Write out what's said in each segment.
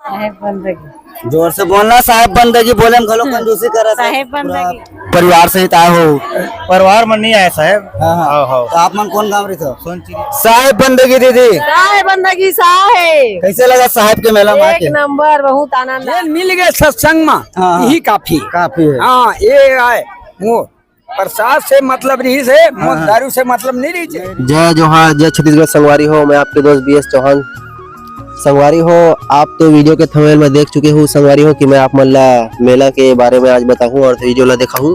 साहेब बंदगी। जोर से बोलना। साहेब बंदगी बोले हम घलो कंजूसी कर साहेब बंदगी। परिवार सहित आए हो? परिवार में नहीं आए साहब। तो आप मन कौन गाँव रही थे? सोनचिरी। साहेब बंदगी दीदी, साहेब बंदगी साहेब। कैसे लगा साहेब के मेला में आके? एक नंबर, बहुत आनंद। मिल गए सत्संग में, यही काफी काफी है। हाँ ये आए मोर प्रसाद से मतलब रही से, मोर दारू से मतलब नहीं रही। जय जोहार, जय छत्तीसगढ़। संगवारी हो, मैं आपके दोस्त BS चौहान। संगवारी हो, आप तो वीडियो के थंबनेल में देख चुके हो संगवारी हो कि मैं आप मल्ला मेला के बारे में आज बताऊं और वीडियो ला देखा हूं।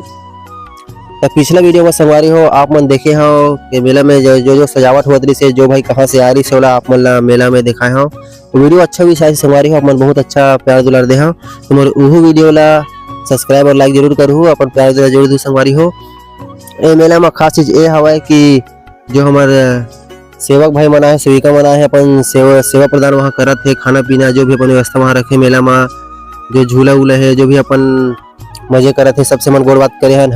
तो पिछला वीडियो में संगवारी हो आप मन देखे हो कि मेला में जो सजावट हुआ से जो भाई कहाँ से आ रही से आप मल्ला मेला में दिखाए हो। तो वीडियो अच्छा भी शायद संगवारी हो, आप मन बहुत अच्छा प्यार दुलार दे हो। तो मोर वही वीडियो ला सब्सक्राइब और लाइक जरूर करूँ, अपन प्यार दुलार जरूर दू संगवारी हो। ये मेला में खास चीज ये हवा कि जो हमारे सेवक भाई मना है, सेविका मना है, अपन सेवा प्रदान वहाँ करत है। खाना पीना जो भी अपन व्यवस्था वहाँ रखे मेला में, जो झूला उला है जो भी अपन मजे करत है, सबसे मन गोड़ बात करे हैं।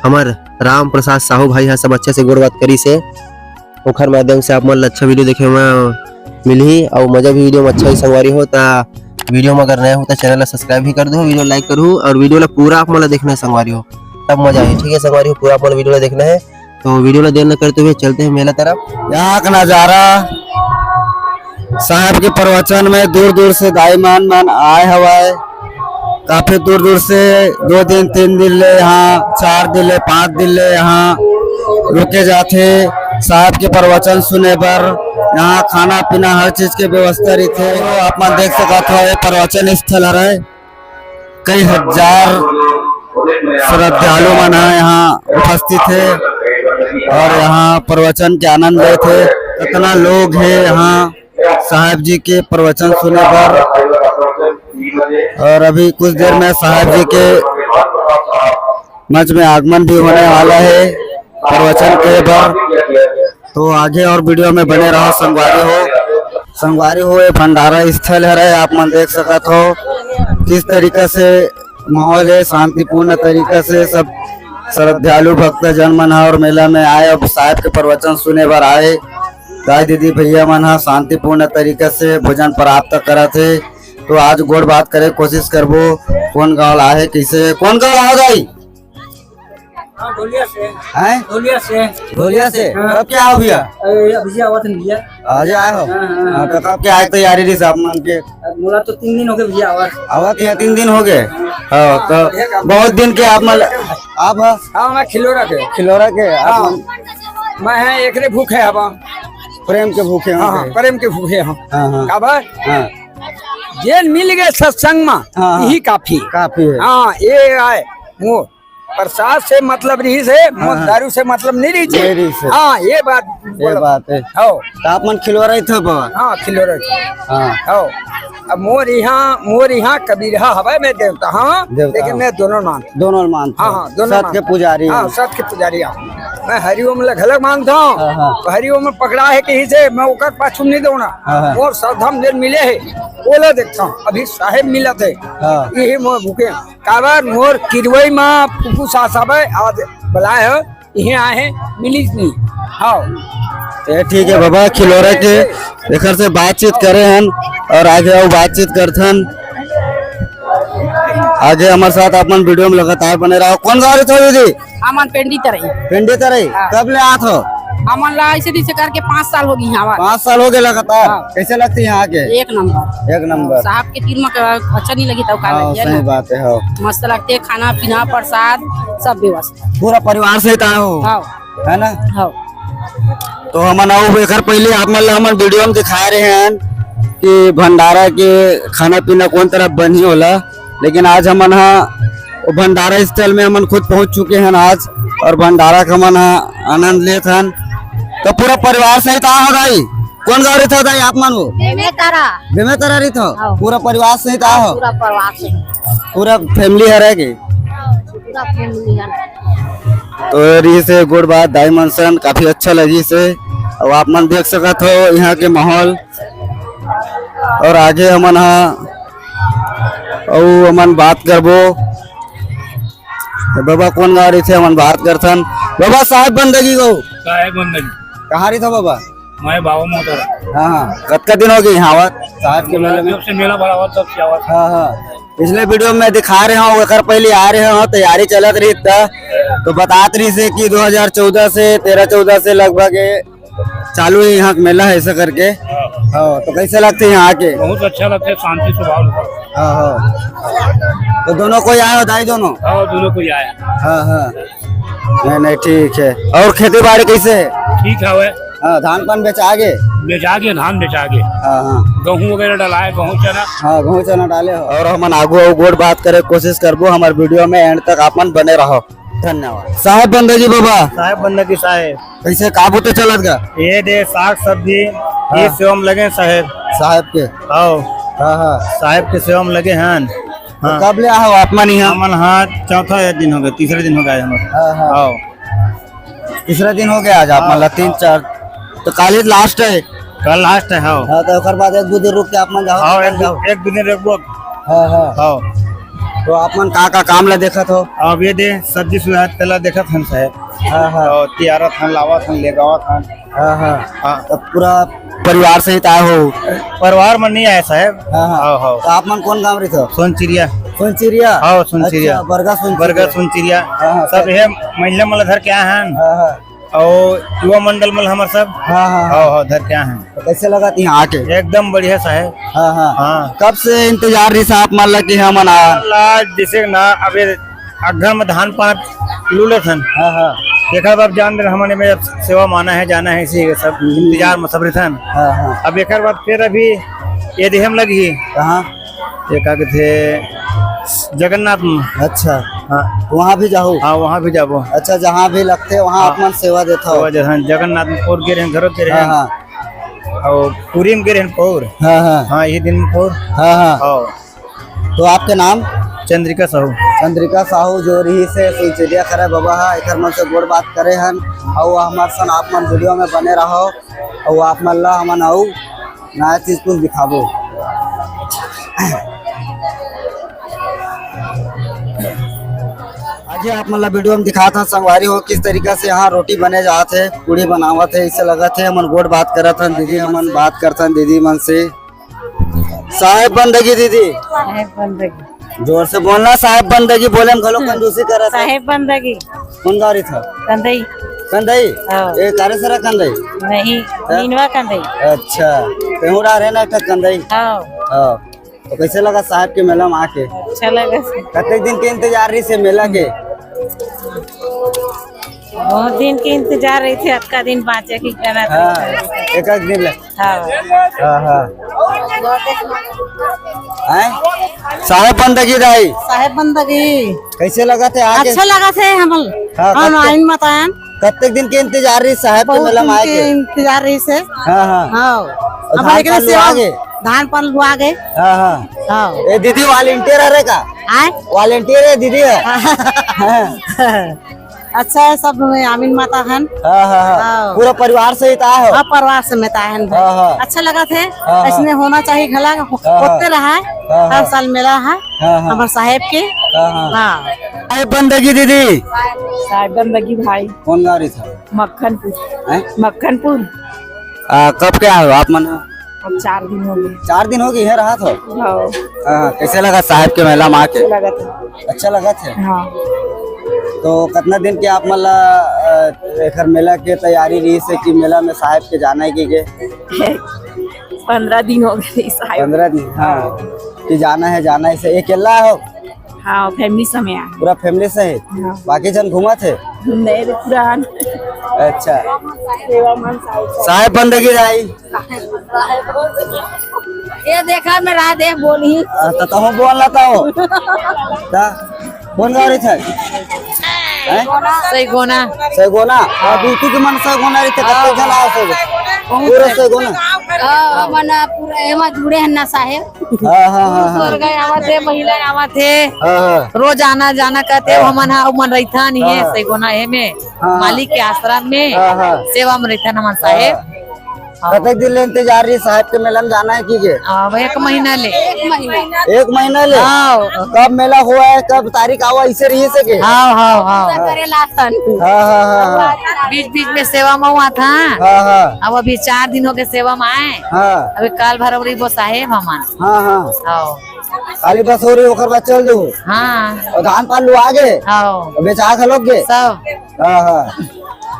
हमर राम प्रसाद साहू भाई है, सब अच्छे से गोड़ बात करी से ओखर माध्यम से आप मन अच्छा वीडियो देखे में मिली और मजा भी वीडियो में अच्छा ही संगवारी हो। तो वीडियो में अगर नया हो तो चैनल ला सब्सक्राइब भी कर दो, वीडियो लाइक करूँ और वीडियो ला पूरा आप मन देखना है संगवारी हो, तब मजा आए। ठीक है संगवारी हो, पूरा अपन वीडियो ला देखना है। तो वीडियो ला देर न करते हुए चलते हैं मेला तरफ। यहाँ का नजारा साहब के प्रवचन में दूर दूर से दाई मान आए हवा है। काफी दूर दूर से 2 दिन 3 दिन ले यहाँ, 4 दिन ले 5 दिन ले यहाँ रुके जाते साहब के प्रवचन सुने पर। यहाँ खाना पीना हर चीज के व्यवस्था रही थे। तो आप मन देख सकते हो ये प्रवचन स्थल है। कई हजार श्रद्धालु मन यहाँ उपस्थित है और यहाँ प्रवचन के आनंद ले थे। कितना लोग है यहाँ साहब जी के प्रवचन सुने पर। और अभी कुछ देर में साहब जी के मंच में आगमन भी होने वाला है प्रवचन के पर। तो आगे और वीडियो में बने रहो संगवारी हो। ये भंडारा स्थल है, आप मन देख सकते हो किस तरीके से माहौल है। शांतिपूर्ण तरीके से सब श्रद्धालु भक्त जन मन और मेला में आए और साहब के प्रवचन सुने पर आए। दाई दीदी भैया मन शांतिपूर्ण तरीके से भोजन प्राप्त करा थे। तो आज गोड़ बात करे कोशिश करबो कौन गाँव आए, कैसे कौन गाँव आओ दाई? ढोलिया से कब क्या आओ भैया? आज आए हो? तो कब क्या आए तैयारी रही साहब मन के? बोला तो 3 दिन हो गए भैया। आवत है 3 दिन हो गए। हाँ तो बहुत दिन के आप मैं खिलोरा के मैं है एक भूखे हवा प्रेम के भूखे। हाँ प्रेम के भूखे हम। हाँ जेल मिल गए सत्संग में, यही काफी है। हाँ ये आए मोर प्रसाद से मतलब रही से, मोर दारू से मतलब नहीं रही से। हाँ ये बात है। आप मन खिलवारा थे बाबा? हाँ खिलोरा। हाँ अब मोर यहाँ कबीरहा हवा मैं देवता। हाँ लेकिन मैं दोनों मानता। हाँ दोनों सत के पुजारी। हाँ सत के पुजारी। मैं हरिओम अलग मानता हूँ। हरिओम में पकड़ा है कहीं से, मैं ओकर पाछू नहीं दूंगा। और श्रद्धाम देर मिले है बोला देखता हूँ। अभी साहेब मिला थे यही मोर भूखे काबर मोर किरवई में फूफू साहब आज बुलाए हो, यही आए हैं मिली नहीं। हाँ ठीक है बाबा, खिलोरा के एकर से बातचीत करे हन और आगे आओ बातचीत करथन। आगे हमारे साथ अपन वीडियो में लगातार बने रहो। कौन गाँव रहे थे दीदी? अमन पेंडी तरही। कब ले आत हो? अमन ला ऐसे करके 5 साल हो गई यहाँ। 5 साल हो गए लगातार। कैसे लगती है यहाँ के? एक नंबर। साहब के तीर में अच्छा नहीं लगी तब सही बात है। मस्त लगते, खाना पीना प्रसाद सब व्यवस्था। पूरा परिवार सहित आए हो है ना? तो हम एक पहले आप मतलब वीडियो में दिखा रहे हैं कि भंडारा के खाना पीना कौन तरह बनी होला, लेकिन आज हम भंडारा स्थल में हम खुद पहुंच चुके हैं आज और भंडारा का मन आनंद लेते हैं। तो पूरा परिवार सहित आ दाई? कौन गाँव रही था दाई आप मन? बेमेतरा रही था। पूरा परिवार सहित आ? पूरा फैमिली है रहेगी? तो रही से गुड बात दाई मनसन काफी अच्छा लगी से। और आप मन देख सकते हो यहाँ के माहौल। और आगे हमन बात करबो। बाबा कौन गाँव रही थे हमन बात करथन। बाबा साहेब बंदगी गो? साहेब बंदगी। कहाँ रही था बाबा? मैं बाबा मोहतर हाँ कतका दिन हो गए यहाँ आवत साहब के मेले में? जब से मेला बड़ा हुआ तब से आवा। हाँ हाँ पिछले वीडियो में दिखा रहे हो एक पहले आ रहे हो तैयारी चलत रही था तो बतात रही से कि 2014 से 13-14 से लगभग चालू है यहाँ मेला है ऐसा करके। हाँ तो कैसे लगते हैं यहाँ आके? बहुत अच्छा लगता है, शांति स्वभाव लगता है। हाँ हाँ तो दोनों कोई आए हो दाई दोनों? हाँ दोनों को आया। हाँ हाँ नहीं नहीं ठीक है। और खेती बाड़ी कैसे है? ठीक है। हाँ धान पान बेचा गए? बेचा के धान बेचा के हाँ हाँ गेहूँ वगैरह डलाए, गेहूँ चना। हाँ गेहूँ चना डाले हो। और हम आगू गोड़ बात करे कोशिश करबो हमारे वीडियो में एंड तक आपन बने रहो। धन्यवाद। साहेब बंदगी बाबा साहेब बंदगी साहेब कैसे काबू तो चलत गा? ये दे साग सब्जी ये सेवा में लगे साहेब। साहेब के आओ हाँ हाँ साहेब के सेवा में लगे हैं। तो कब ले आओ आप मन यहाँ? अमन हाँ चौथा दिन हो गया, तीसरे दिन हो गया हमारे। हाँ हाँ आओ तीसरा दिन हो गया आज आप मतलब 3-4 तो कॉलेज लास्ट है। कल लास्ट है। हाँ हाँ तो ओकर बाद एक दो दिन रुक के आप मन जाओ। आओ एक दिन रुको। हाँ हाँ आओ तो आप मन का काम ला देखत हो? अब ये दे सब्जी सुधार तेला देखत हन साहेब। हाँ हाँ और तियारत हन लावत हन लेगावत हन। हाँ हाँ हाँ तो पूरा परिवार सहित आए हो? परिवार में नहीं आया साहेब। हाँ हाँ आओ आओ तो आप मन कौन गाँव रही थो? सोनचिड़िया। सुनचिरिया? आओ सुनचिड़िया। अच्छा, बरगा बरगद सुनचिड़िया हाँ, सब है महिला मल धर के आए हैं। हाँ हाँ और युवा मंडल मल हमार सब हाँ हाँ आओ आओ धर के आए हैं। तो कैसे लगा थी यहाँ आके? एकदम बढ़िया साहेब। हाँ हाँ हाँ कब से इंतजार रही साहब मान ला कि हम आना? जैसे ना अबे अगर में धान पान लूले थन। हाँ हाँ देखा अब जान रहे हमने में सेवा माना है जाना है इसी के सब इंतजार में सब रहन। हाँ हाँ अब एक बाद फिर अभी ये देहम लगी कहाँ? एक थे जगन्नाथ में। अच्छा हाँ वहाँ भी जाओ? हाँ वहाँ भी जाबो। अच्छा जहाँ भी लगते वहाँ हाँ। अपना सेवा देता हो? जगन्नाथ में पौर गिरे घर गिरे हाँ हाँ और पूरी में गिरे पौर। हाँ हाँ हाँ ये दिन में पौर। हाँ हाँ आओ तो आपके नाम? चंद्रिका साहू। चंद्रिका साहू जो रही से सुनचिड़िया करे बाबा है एक मन से गोड़ बात करे हन और हमारे सन आप मन वीडियो में बने रहो और आप मन ला हमन आऊ नया चीज कुछ दिखाबो। आज आप मतलब वीडियो में दिखा था संगवारी हो किस तरीका से यहाँ रोटी बने जाते है पूड़ी बनावत है इससे लगा थे हमन गोड़ बात करत हन दीदी हमन बात करते दीदी मन से। साहेब बंदगी दीदी साहेब बंदगी जोर से बोलना। साहेब बंदगी बोले हम घलो कंजूसी करत है। साहेब बंदगी कौन गाड़ी था? कंदई कंदई? हाँ। ये तारे सरा कंदई? नहीं नीनवा कंदई। अच्छा कहीं रहे ना एक कंदई? हाँ हाँ तो कैसे लगा साहब के मेला में आके? अच्छा लगा। कितने दिन के इंतजार रही से मेला के? बहुत दिन के इंतजार रही थी, अक्का दिन बाँचे की करना हाँ एक दिन ले। हाँ हाँ हाँ साहेब बंदगी दाई साहेब बंदगी कैसे लगा थे आके? अच्छा लगा थे हमल। हाँ, हम आइन बताएं कितने दिन के इंतजार रही साहब के मेला में बहुत आके? इंतजार रही से। हाँ हाँ हाँ अब धान एकरे पान से लुआ गए? धान पान लुआ गए। हाँ हाँ हाँ ये दीदी वॉलेंटियर है का? आए वॉलेंटियर है दीदी है? हाँ अच्छा है सब आमीन माता हन। हाँ हाँ हाँ। पूरा परिवार सहित आए हो? हाँ परिवार से मैं ताहन हाँ, हाँ। अच्छा लगा थे। हाँ। इसमें होना चाहिए घला होते रहा है। हाँ। हर साल मेला है हाँ, हाँ। हमारे साहेब के। हाँ हाँ हाँ साहेब बंदगी दीदी साहेब बंदगी भाई कौन गाड़ी था? मक्खनपुर। हैं? मक्खनपुर कब क्या हो आप मन? अब 4 दिन हो गए। 4 दिन हो गए है रहा था। हाँ हाँ कैसे लगा साहब के मेला में आके? लगा था। अच्छा लगा थे। हाँ तो कितना दिन के आप मतलब एक मेला के तैयारी रही से कि मेला में साहब के जाना है कि के? 15 दिन हो गए साहेब। 15 दिन हाँ कि जाना है से अकेला हो? हाँ फैमिली समय आए। पूरा फैमिली से है? हाँ। बाकी जन घूमा थे? नहीं रे पुरान। अच्छा सेवा मन साहेब बंदगी रही ये देखा मेरा देख बोली तो तुम बोल रहा हो कौन गाड़ी था? सही गोना सही गोना ड्यूटी के मन से गोना रही थे कितने जन आओ से पूरा सही गोना? मना पूरा एमा जुड़े हैं ना साहेब। हाँ हाँ हाँ स्वर्ग आवत है महिला आवत है हाँ हाँ रोज आना जाना करते हो मन हा मन रहता नहीं है सही गोना है में हाँ। मालिक के आश्रम में हाँ, हाँ। सेवा में रहता ना मन साहेब। कतक दिन ले इंतजार रही साहब के मेला में जाना है की के? अब 1 महीना ले 1 महीना ले। कब मेला हुआ है, कब तारीख आवा इसे रही सके? बीच बीच में सेवा में हुआ था। हाँ अब अभी 4 दिन हो गए सेवा में आए। हाँ अभी काल भरवरी वो साहेब हमान। हाँ खाली बस हो रही होकर बाद चल दो। हाँ और धान पान लुआ गए, बेचा खलोगे सब। हाँ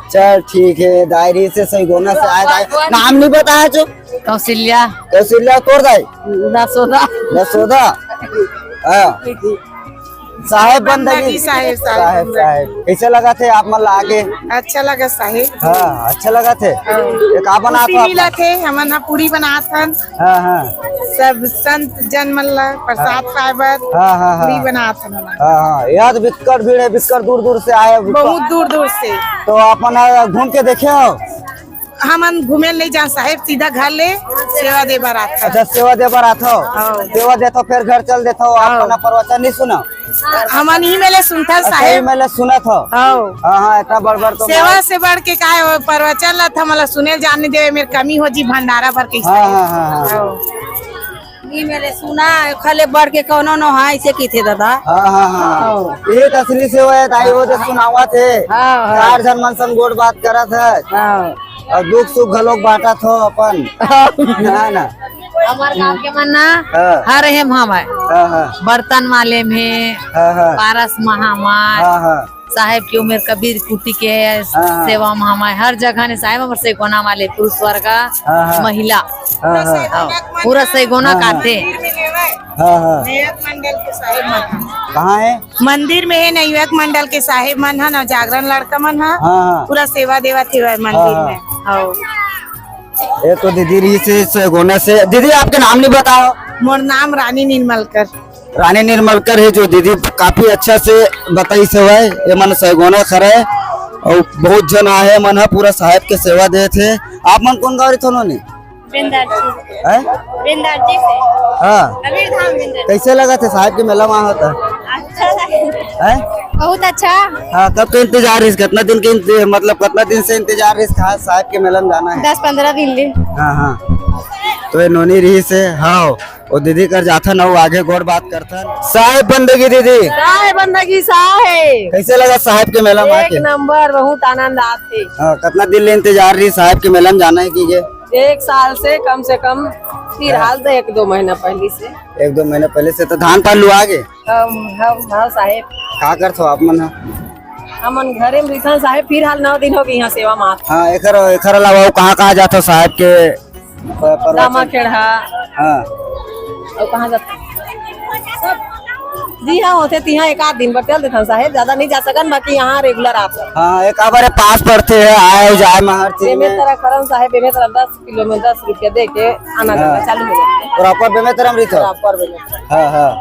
चल ठीक है। दायरी से सही गोना से आया था, नाम नहीं बताया जो? कौशल्या कौशल्या तोड़ दाई दसोदा यशोदा। हाँ साहेब बंदगी साहेब साहेब कैसे लगा थे आप मतलब आगे? अच्छा लगा साहेब। हाँ अच्छा लगा थे। एक आप बना मिला थे हमन पूरी बना था। हाँ हाँ सब संत जन मल्ला प्रसाद फाइबर हाँ पूरी बना था। हाँ याद बिस्कर भीड़ है, बिस्कर दूर दूर से आए, बहुत दूर दूर से। तो अपन घूम के देखे हो? हमन घूमे ले जा साहेब, सीधा घर ले सेवा दे बार आता। अच्छा सेवा दे बार आता हो, सेवा देता फिर घर चल देता हो। अपना प्रवचन नहीं सुना? हमन ही मेले सुनता साहेब। मैंने सुना था। हाँ इतना बड़ तो सेवा से बढ़ के का प्रवचन ला था, मतलब सुने जाने दे मेरे कमी हो जी भंडारा भर के। मेरे सुना खले बढ़ के कौनो न है ऐसे की थे दादा। हाँ ये असली सेवा है ताई, वो जो सुनावा थे 4 जन मन सन गोड़ बात करा था और दुख सुख घलोक बांटा थो अपन। ना हमारे गाँव के मन ना हर हेम हम है बर्तन वाले में पारस महामार साहेब की उम्र कबीर कुटी के सेवा में हमारे हर जगह ने साहेब हमारे सैगोना वाले पुरुष वर्ग महिला पूरा सैगोना काटे। मंडल के साहेब मन कहाँ है? मंदिर में है नवयुवक मंडल के साहेब मन है ना, जागरण लड़का मन है पूरा सेवा देवा थे मंदिर में। ये तो दीदी रही से गोना से। दीदी आपके नाम नहीं बताओ? मोर नाम रानी निर्मलकर। रानी निर्मलकर है जो दीदी काफी अच्छा से बताई सेवा है। ये मन सैगोना खरा है और बहुत जन आए मन है पूरा साहेब के सेवा दे थे। आप मन कौन गाँव रहे थे? हाँ कैसे लगा थे साहेब के मेला वहाँ होता है? बहुत अच्छा। हाँ कब के इंतजार है? कितना दिन के मतलब कितना दिन से इंतजार है खास साहब के मेला में जाना है? 10-15 दिन ले। हाँ तो ये नोनी रही से। हाँ वो दीदी कर जाता ना वो आगे गौर बात करता। साहेब बंदगी दीदी साहेब बंदगी साहेब कैसे लगा साहेब के मेला में आके? नंबर बहुत आनंद आते। कितना दिन ले इंतजार रही साहेब के मेला में जाना है की? 1 साल से कम फिलहाल तो 1-2 महीना पहले से। 1-2 महीने पहले से। तो धान पान लुआ आगे हम साहेब का करते हो आप मन? हमन घरे में रिथन साहेब फिलहाल 9 दिन हो गए यहाँ सेवा में। हाँ एक अलावा कहाँ जाते हो साहेब के? दामा खेड़ा। हाँ और कहाँ जाते? जी हाँ होते तिहा 1-8 दिन बटल देते साहेब, ज्यादा नहीं जा सकन, बाकी यहाँ रेगुलर आप। हाँ एक बार पास पड़ते हैं आए जाए में हर चीज में। तरह करम साहेब बेमे तरह 10 किलो में 10 रुपया दे के आना जाना चालू हो जाता है। प्रॉपर बेमे तरह रही थो। हाँ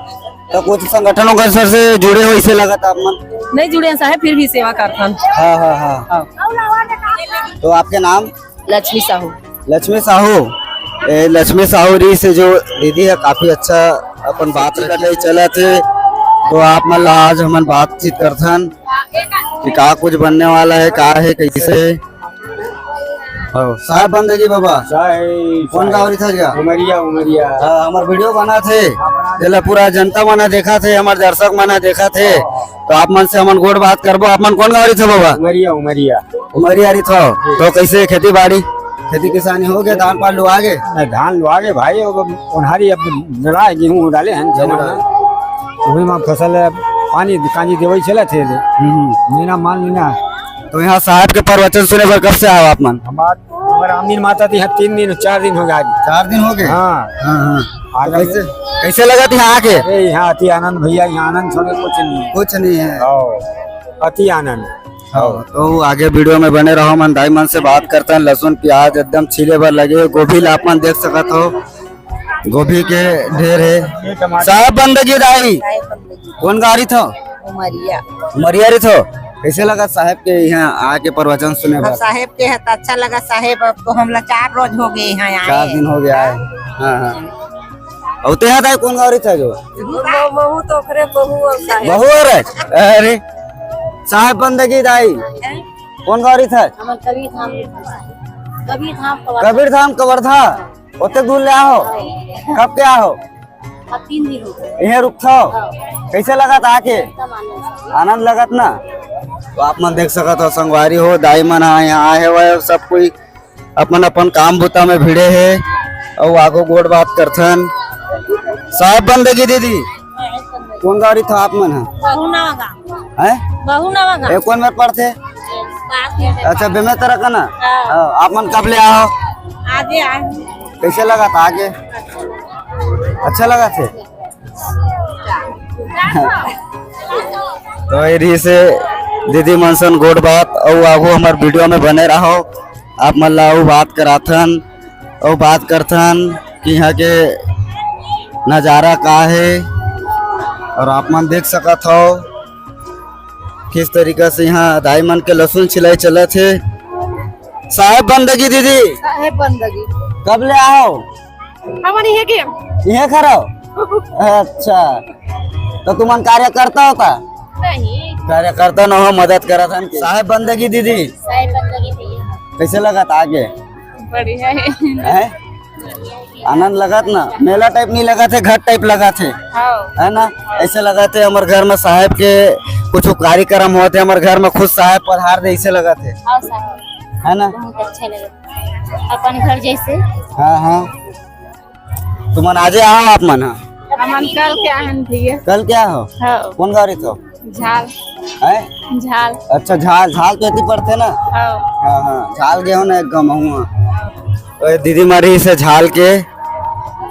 तो कुछ संगठनों के सर से जुड़े हो इसे लगा था आप मन? नहीं जुड़े हैं साहेब, फिर भी सेवा करथन। हाँ तो आपके नाम? लक्ष्मी साहू। लक्ष्मी साहू। लक्ष्मी साहू री से जो दीदी है काफी अच्छा अपन बात करने चला थे। तो आप मतलब आज हम बातचीत करथन कि का कुछ बनने वाला है, का है कैसे साहब बंदगी बाबा कौन गाँव रही था? उमरिया। हमारे वीडियो बना थे जला पूरा जनता मना देखा थे, हमारे दर्शक मना देखा थे। तो आप मन से हमन गोड़ बात करबो। आप मन कौन गाँव रही थे बाबा? उमरिया रही था। तो कैसे खेती बाड़ी खेती किसानी हो गया? धान पान लुआ गए? धान लुआ गए भाई, उन्हारी अब जला गेहूँ डाले हैं वही में फसल पानी कानी देवई चले थे मीना मान मीना। तो यहाँ साहब के प्रवचन सुने पर कब से आओ आप मन? हमारे आमदीन माता थी 3 दिन 4 दिन हो गए। 4 दिन हो गए। हाँ कैसे लगा थी यहाँ आके? यहाँ अति आनंद भैया, यहाँ आनंद छोड़े कुछ नहीं है। अति आनंद। तो आगे वीडियो में बने रहो। मन दाई मन से बात करते हैं। लहसुन प्याज एकदम छिले भर लगे। गोभी ला आप मन देख सकत हो, गोभी के ढेर है। साहब बंदगी दाई कौन गाड़ी था? उमरिया रही थो। कैसे लगा साहेब के यहाँ आके प्रवचन सुने? साहेब के है तो अच्छा लगा साहेब। अब तो हम 4 रोज हो गए यहाँ आए। 4 दिन हो गया है। हाँ और तेहा दाई कौन गाड़ी था? जो बहू तो बहू अरे अरे साहेब बंदगी दाई कौन गाड़ी था? कबीर धाम कवर्धा ओते दूर ले आओ। कब क्या हो? 3 दिन हो गए। यहीं रुकता हो? कैसे लगा था आके? आनंद लगत ना? तो आप मन देख सकत हो संगवारी हो दाई मन यहाँ आए हुए सब कोई अपन अपन काम बुता में भिड़े है और आगो गोड़ बात करथन। साहब बंदगी दीदी कौन गाड़ी था आप मन है? ये कौन में पढ़ते? अच्छा बेमे तरह का ना। आप मन कब ले आओ? आगे आए। कैसे लगा था आगे? अच्छा लगा थे? तो यही से दीदी मनसन गोड़ बात और आगो हमार वीडियो में बने रहो। आप मन ला बात कराथन और बात करथन कि यहाँ के नज़ारा का है और आप मन देख सकत हो किस तरीका से यहाँ दाई मन के लहसुन छिलाई चले थे। साहेब बंदगी दीदी साहेब बंदगी कब ले आओ? हमारे यहाँ खड़ा हो? अच्छा तो तुमन कार्य करता होता? नहीं कार्य करता न हो मदद करा था। साहेब बंदगी दीदी साहेब बंदगी भैया कैसे लगा था आगे? बढ़िया है? आनंद लगा था ना? मेला टाइप नहीं लगा थे, घर टाइप लगा थे है ना? ऐसे लगा थे हमारे घर में साहेब के कुछ कार्यक्रम होते हमारे घर में खुद साहेब पधार दे ऐसे लगा थे है ना? बहुत अच्छा लगे अपन घर जैसे। हाँ हाँ तुमन आजे आओ आप मन। हमन कल के आहन भैया। कल क्या हो? कौन गाड़ी थो? झाल है? झाल। अच्छा झाल झाल कहती पड़ते ना? हाँ हाँ झाल गए हो ना एक गम तो दीदी मारी से झाल के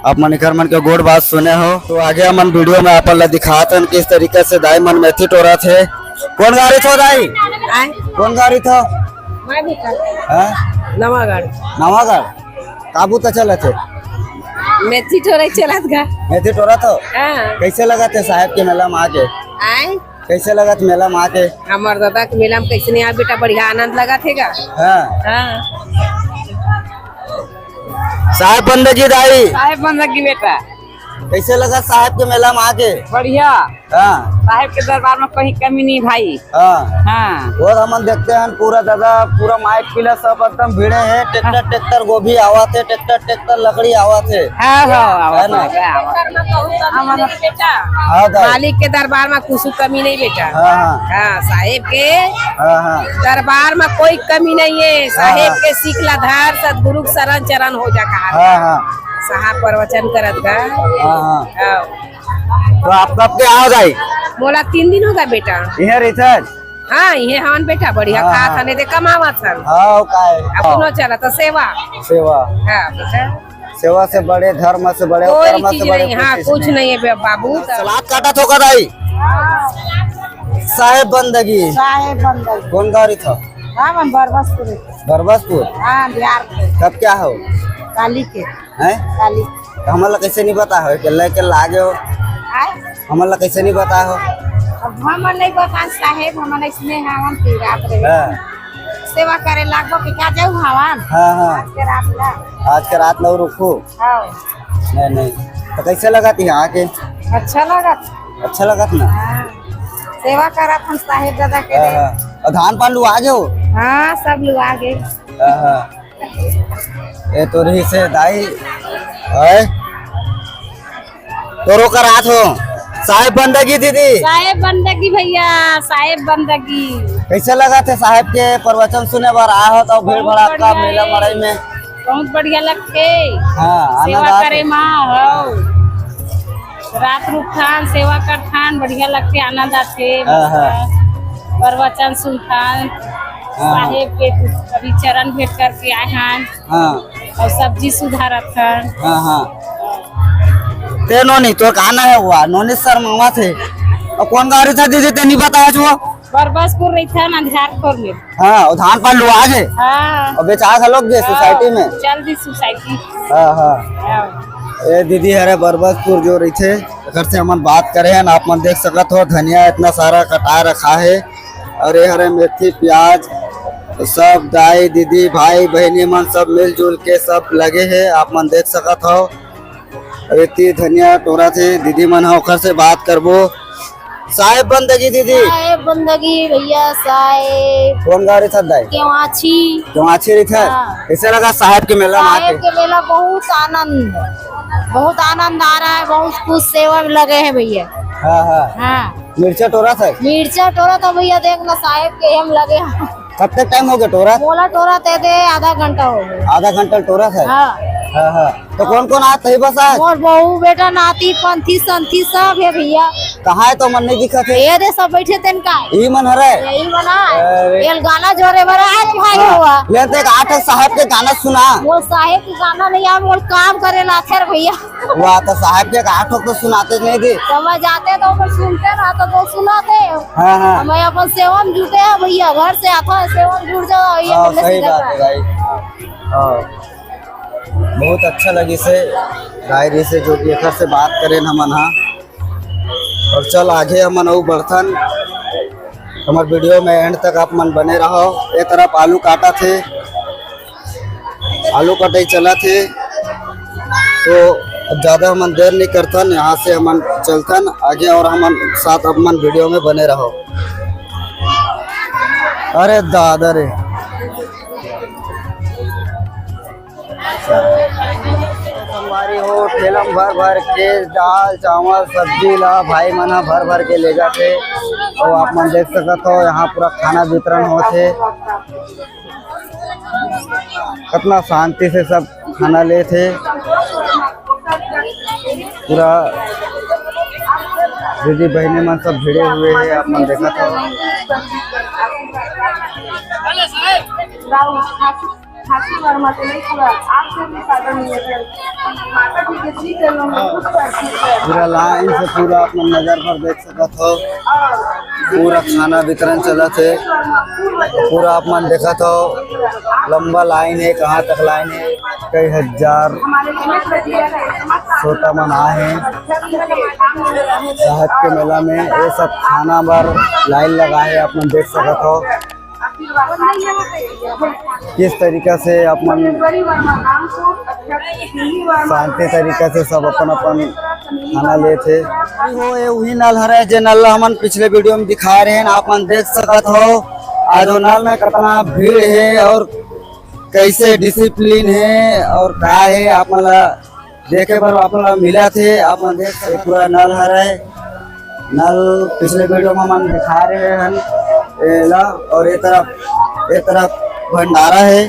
आप मन घर मन के गोड़ बात सुने हो। तो आगे मन वीडियो में अपन ला दिखाते किस तरीके से दाई मन मेथी टोरा थे। कौन गाड़ी थो दाई? कौन गाड़ी थो? नवागढ़ नवागढ़ काबू तो चले थे मेथी टोरा चलत गा। मेथी टोरा तो कैसे लगा थे साहेब के मेला में आके? कैसे लगा थे मेला में आके? हमार दादा के मेला में कैसे नहीं आ बेटा बढ़िया आनंद लगा थेगा। साहेब बंदगी दाई साहेब बंदगी बेटा कैसे लगा साहेब के मेला में आके? बढ़िया। साहेब के दरबार में कहीं कमी नहीं भाई। और हम देखते हैं पूरा दादा पूरा माइक पीला सब एकदम भीड़े है। ट्रैक्टर गोभी आवा थे, ट्रैक्टर लकड़ी आवा थे है ना? मालिक के दरबार में कुछ कमी नहीं बेटा। साहेब के दरबार में कोई कमी नहीं है। साहेब के सीखला धार सदगुरु के शरण चरण हो जा साहब प्रवचन करत गा। तो आप कब के आओ जाई? बोला 3 दिन होगा बेटा। यहाँ रिसर्च हाँ ये हवन बेटा बढ़िया खा था नहीं कमावा था। अपनो चला तो सेवा सेवा। हाँ बेटा सेवा से बड़े धर्म से बड़े कोई चीज नहीं। हाँ कुछ नहीं है बाबू। सलाद काटा तो दाई साहेब बंदगी। साहेब बंदगी कौन गाड़ी था? बरबसपुर। बरबसपुर बिहार के। कब क्या हो? काली के हैं? काली हमारा कैसे नहीं पता हो के आगे हो? हमारा कैसे नहीं पता हो? अब हम नहीं बता साहेब हम इसमें हवन की रात रहे सेवा करे लागो कि क्या जाऊ हवन। आज के रात लो रुको। नहीं तो कैसे लगा थी आके? अच्छा लगा। अच्छा लगा ना? सेवा करा था साहेब दादा के। और धान पान लू आगे हो? हाँ सब लोग आगे। ये तो रही से दाई है तो रोका रात हो। साहेब बंदगी दीदी साहेब बंदगी भैया साहेब बंदगी कैसे लगा थे? साहेब के प्रवचन सुने बार आ हो तो भीड़ भड़ाका मेला मड़ई में बहुत बढ़िया लगते। हाँ सेवा करे माँ हो रात रुक थान सेवा कर थान बढ़िया लगते आनंद आते। प्रवचन सुनथान साहेब के कभी चरण भेंट करके आए हैं और सब्जी सुधारत हैं। ते नोनी तो कहना है हुआ नोनी सर मामा थे और कौन गाड़ी था दीदी ते नहीं बताया जो? बरबसपुर रही था अंधियारपुर में। हाँ और धान पान लू आगे और बेचा लोग गए सोसाइटी में। चल दी सोसाइटी। ये दीदी हरे बरबसपुर जो रही थे घर से हम बात करे हैं आप मन देख सकत हो। धनिया इतना सारा कटा रखा है और ये हरे मेथी प्याज सब दाई दीदी भाई बहनी मन सब मिलजुल के सब लगे हैं आप मन देख सकत हो। इतनी धनिया टोरा थे दीदी मन ओखर से बात करबो साहेब बंदगी दीदी साहेब बंदगी भैया साहेब कौन गाड़ी था दाई क्यों अच्छी रही था हाँ। इसे लगा साहेब के मेला में साहेब आके के मेला बहुत आनंद आ रहा है। बहुत कुछ सेवा में लगे हैं भैया। हाँ हाँ मिर्चा टोरा था मिर्चा टोरा तो भैया देखना साहेब के हम लगे हैं। कब तक टाइम हो गया टोरा मोला टोरा दे आधा घंटा हो गया। आधा घंटा टोरा था हाँ तो कौन कौन आता है बस आज और बहू बेटा नाती पंथी संथी सब है भैया। कहाँ है तो मन नहीं दिखा थे ये दे सब बैठे तेन का यही मन है यही बना अरे। ये गाना जोरे बड़ा आज भाई हुआ ले तो एक 8 साहब के गाना सुना वो साहेब के गाना नहीं आ वो काम करे लाथे रे भैया। वो आता साहब के 8 तो सुनाते नहीं थे समझ आते तो फिर सुनते ना तो सुनाते। हाँ मैं अपन सेवा में जुटे हैं भैया घर से आता है सेवा में जुट जाओ ये हाँ, बोलने सही सीधा बात है का। भाई हाँ बहुत अच्छा लगी से डायरी से जो कि एकर से बात करें हमन हाँ और चल आगे हमन और बर्तन हमारे वीडियो में एंड तक आप मन बने रहो। एक तरफ आलू काटा थे आलू कटाई चला थे तो अब ज्यादा हमन देर नहीं करतन यहाँ से हमन चलतन आगे और हमन साथ अपन वीडियो में बने रहो। अरे दादा रे हमारी हो ठेला में भर भर के दाल चावल सब्जी ला भाई मना भर भर के ले जाते और आप मन देख सकते हो यहाँ पूरा खाना वितरण होते कितना शांति से सब खाना ले थे पूरा दीदी बहने मन सब भिड़े हुए हैं आप मन देखा था। पूरा लाइन से पूरा अपना नजर पर देख सकते हो पूरा खाना वितरण चला थे पूरा आप मन देखा था लंबा लाइन है कहाँ तक लाइन है कई हजार छोटा मन आए हैं शहद के मेला में ये सब खाना बार लाइन लगा है आप मन देख सकते हो किस तरीका से अपन शांति तरीका से सब अपन अपन खाना ले थे वो ये वही नल है जो नल हमन पिछले वीडियो में दिखा रहे हैं आप मन देख सकते हो आज वो नल में कितना भीड़ है और कैसे डिसिप्लिन है और क्या है आप देखे पर अपना मिला थे आप मन देख सकते पूरा नल है नल पिछले वीडियो में हम दिखा रहे हैं और ये तरफ भंडारा है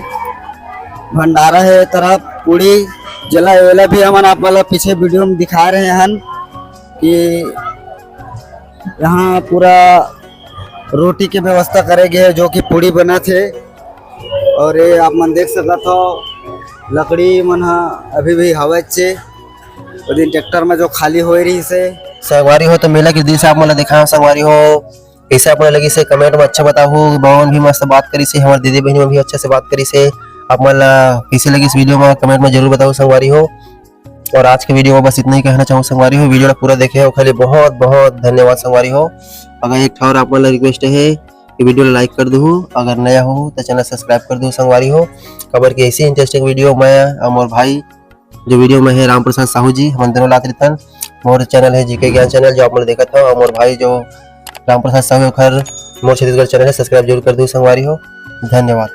ये तरफ पूरी जला वेला भी हम आप पीछे वीडियो में दिखा रहे हैं कि यहाँ पूरा रोटी की व्यवस्था करे गए जो कि पूरी बना थे और ये आप मन देख सकते हो लकड़ी मन अभी भी हवा चे दिन ट्रैक्टर में जो खाली हो रही से संगवारी हो तो मेला के दिन से आप मतलब दिखा संगवारी हो ऐसे अपने लगी से कमेंट में अच्छा बताओ बहन भी मस्त बात करी से हमारे दीदी बहनी में भी अच्छे से बात करी से आप मतलब कैसे लगी इस वीडियो में कमेंट में जरूर बताओ संगवारी हो। और आज के वीडियो में बस इतना ही कहना चाहूँ संगवारी हो वीडियो पूरा देखे हो खाली बहुत बहुत धन्यवाद संगवारी हो। अगर एक और आप मतलब रिक्वेस्ट है कि वीडियो लाइक कर दो अगर नया हो तो चैनल सब्सक्राइब कर दो संगवारी हो। खबर की ऐसी इंटरेस्टिंग वीडियो मैं और भाई जो वीडियो में है राम प्रसाद साहू जी हम दोनों लात रितन मोर चैनल है जीके ज्ञान चैनल जो आपने देखा था और भाई जो राम प्रसाद साहू खर मोर छत्तीसगढ़ चैनल है सब्सक्राइब जरूर कर दो संगवारी हो। धन्यवाद।